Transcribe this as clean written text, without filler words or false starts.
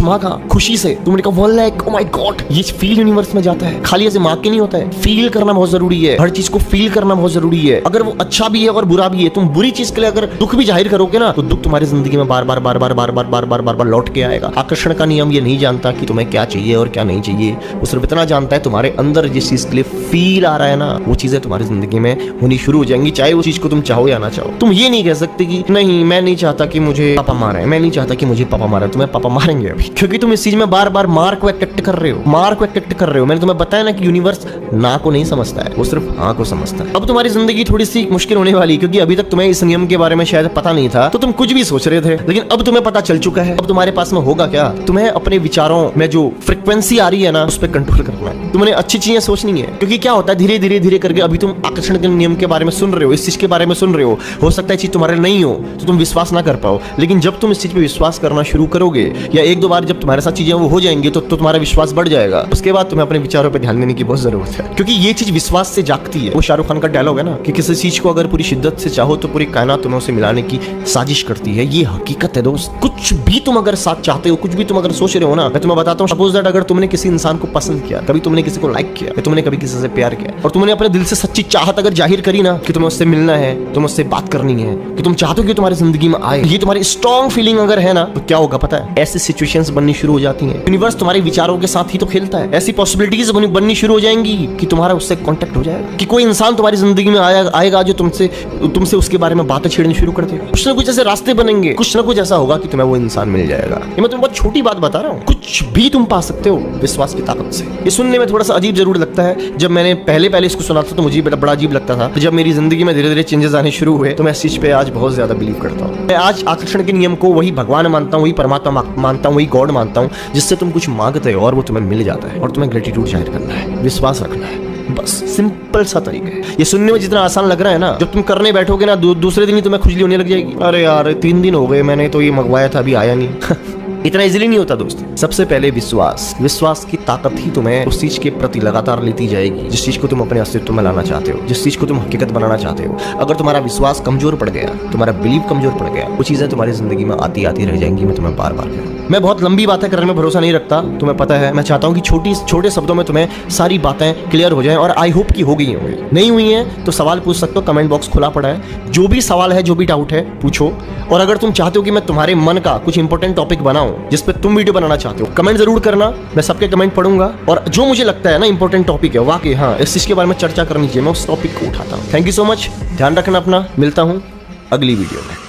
मांगा खुशी से, तुमने कहा 1 लाख, ओ माय गॉड, ये फील यूनिवर्स में जाता है। खाली ऐसे मांग के नहीं होता है, फील करना बहुत जरूरी है। हर चीज को फील करना बहुत जरूरी है। अगर वो अच्छा भी है और बुरा भी है, तुम बुरी चीज के लिए अगर दुख भी जाहिर करोगे ना, तो दुख तुम्हारी जिंदगी में बार बार लौट के आएगा। आकर्षण का नियम ये नहीं जानता कि तुम्हें क्या चाहिए और क्या नहीं चाहिए, वो सिर्फ इतना जानता है तुम्हारे अंदर जिस चीज के लिए फील आ रहा है ना, वो चीजें तुम्हारी जिंदगी में होनी शुरू हो जाएंगी, चाहे वो चीज को तुम चाहो या ना चाहो। तुम ये नहीं कह सकते कि नहीं मैं नहीं चाहता कि मुझे पापा मारे, मैं नहीं चाहता कि मुझे पापा मारे। तुम्हें पापा मारेंगे अभी, क्योंकि तुम इस चीज में बार बार मार को एक्ट कर रहे हो। मैंने तुम्हें बताया ना कि यूनिवर्स ना को नहीं समझता है, वो सिर्फ हाँ को समझता है। अब तुम्हारी जिंदगी थोड़ी सी मुश्किल होने वाली, क्योंकि अभी तक तुम्हें इस नियम के बारे में शायद पता नहीं था, तो तुम कुछ भी सोच रहे थे, लेकिन अब तुम्हें पता चल चुका है। अब तुम्हारे पास में होगा क्या, तुम्हें अपने विचारों में जो फ्रीक्वेंसी आ रही है ना, उस पर कंट्रोल करना है। तुमने अच्छी चीजें सोचनी है, क्योंकि क्या होता है धीरे धीरे करके अभी तुम आकर्षण के नियम के बारे में सुन रहे हो, इस चीज के बारे में सुन रहे हो सकता है चीज तुम्हारे नहीं हो तो तुम विश्वास ना कर पाओ, लेकिन जब तुम इस चीज पे विश्वास करना शुरू करोगे या 1-2 बार जब तुम्हारे साथ चीजें वो हो जाएंगी तो तुम्हारा विश्वास बढ़ जाएगा। उसके बाद तुम्हें अपने विचारों पे ध्यान देने की बहुत जरूरत है, क्योंकि ये चीज विश्वास से जागती है। वो शाहरुख खान का डायलॉग है ना कि किसी चीज को अगर पूरी शिद्दत से चाहो तो पूरी कायनात तुम्हें उसे मिलाने की साजिश करती है। ये हकीकत है दोस्त। कुछ भी तुम अगर साथ चाहते हो, कुछ भी तुम अगर सोच रहे हो ना, मैं तुम्हें बताता हूँ, सपोज दैट अगर तुमने किसी इंसान को पसंद किया, कभी तुमने किसी को लाइक किया, तुमने कभी किसी से प्यार किया और तुमने अपने दिल से सच्ची चाहत अगर जाहिर करी ना कि तुम्हें उससे मिलना है, तुम्हें उससे बात करनी है, कि तुम चाहते हो कि तुम्हारी जिंदगी में आए, ये तुम्हारी स्ट्रॉन्ग फीलिंग अगर है ना, तो क्या होगा पता है, ऐसी सिचुएशंस बननी शुरू हो जाती हैं। यूनिवर्स तुम्हारे विचारों के साथ ही तो खेलता है। ऐसी पॉसिबिलिटीज बननी शुरू हो जाएंगी कि तुम्हारा उससे कांटेक्ट हो जाएगा, कि कोई इंसान तुम्हारी जिंदगी में आएगा जो तुमसे उसके बारे में बातें छेड़नी शुरू कर देगा। कुछ ना कुछ ऐसे रास्ते बनेंगे, कुछ ना कुछ ऐसा होगा कि तुम्हें वो इंसान मिल जाएगा। ये मैं तुम्हें बहुत छोटी बात बता रहा हूँ, कुछ भी तुम पा सकते हो विश्वास की ताकत से। ये सुनने में थोड़ा सा अजीब जरूर लगता है, जब मैंने पहले इसको सुना था तो मुझे बड़ा अजीब लगता था। जब मेरी जिंदगी में धीरे धीरे चेंजेस आने शुरू हुए तो मैं इस चीज पे आज बहुत ज्यादा बिलीव करता हूँ। मैं आज आकर्षण के नियम को वही भगवान मानता हूँ, वही परमात्मा मानता हूँ, वही गॉड मानता हूँ, जिससे तुम कुछ मांगते हो और वो तुम्हें मिल जाता है। और तुम्हें ग्रेटिट्यूड जाहिर करना है, विश्वास रखना है, बस सिंपल सा तरीका है। ये सुनने में जितना आसान लग रहा है ना, जब तुम करने बैठोगे ना, दूसरे दिन ही तुम्हें खुजली होने लग जाएगी। अरे यार 3 दिन हो गए, मैंने तो ये मंगवाया था अभी आया नहीं। इतना इजीली नहीं होता दोस्त। सबसे पहले विश्वास की ताकत ही तुम्हें उस चीज के प्रति लगातार लेती जाएगी, जिस चीज को तुम अपने अस्तित्व में लाना चाहते हो, जिस चीज को तुम हकीकत बनाना चाहते हो। अगर तुम्हारा विश्वास कमजोर पड़ गया, तुम्हारा बिलीव कमजोर पड़ गया, वो चीजें तुम्हारी जिंदगी में आती रह जाएंगी। मैं तुम्हें बार बार कहूँ, मैं बहुत लंबी बातें करने में भरोसा नहीं रखता, तुम्हें पता है। मैं चाहता हूँ कि छोटे शब्दों में तुम्हें सारी बातें क्लियर हो जाएं, और आई होप कि हो गई होंगी। नहीं हुई हैं तो सवाल पूछ सकते हो, कमेंट बॉक्स खुला पड़ा है। जो भी सवाल है, जो भी डाउट है, पूछो। और अगर तुम चाहते हो कि मैं तुम्हारे मन का कुछ इंपॉर्टेंट टॉपिक बनाऊं जिस पे तुम वीडियो बनाना चाहते हो, कमेंट जरूर करना। मैं सबके कमेंट पढ़ूंगा, और जो मुझे लगता है ना इंपॉर्टेंट टॉपिक है, वाकई हाँ इस चीज के बारे में चर्चा करनी चाहिए, मैं उस टॉपिक को उठाता हूँ। थैंक यू सो मच, ध्यान रखना अपना। मिलता हूँ अगली वीडियो में।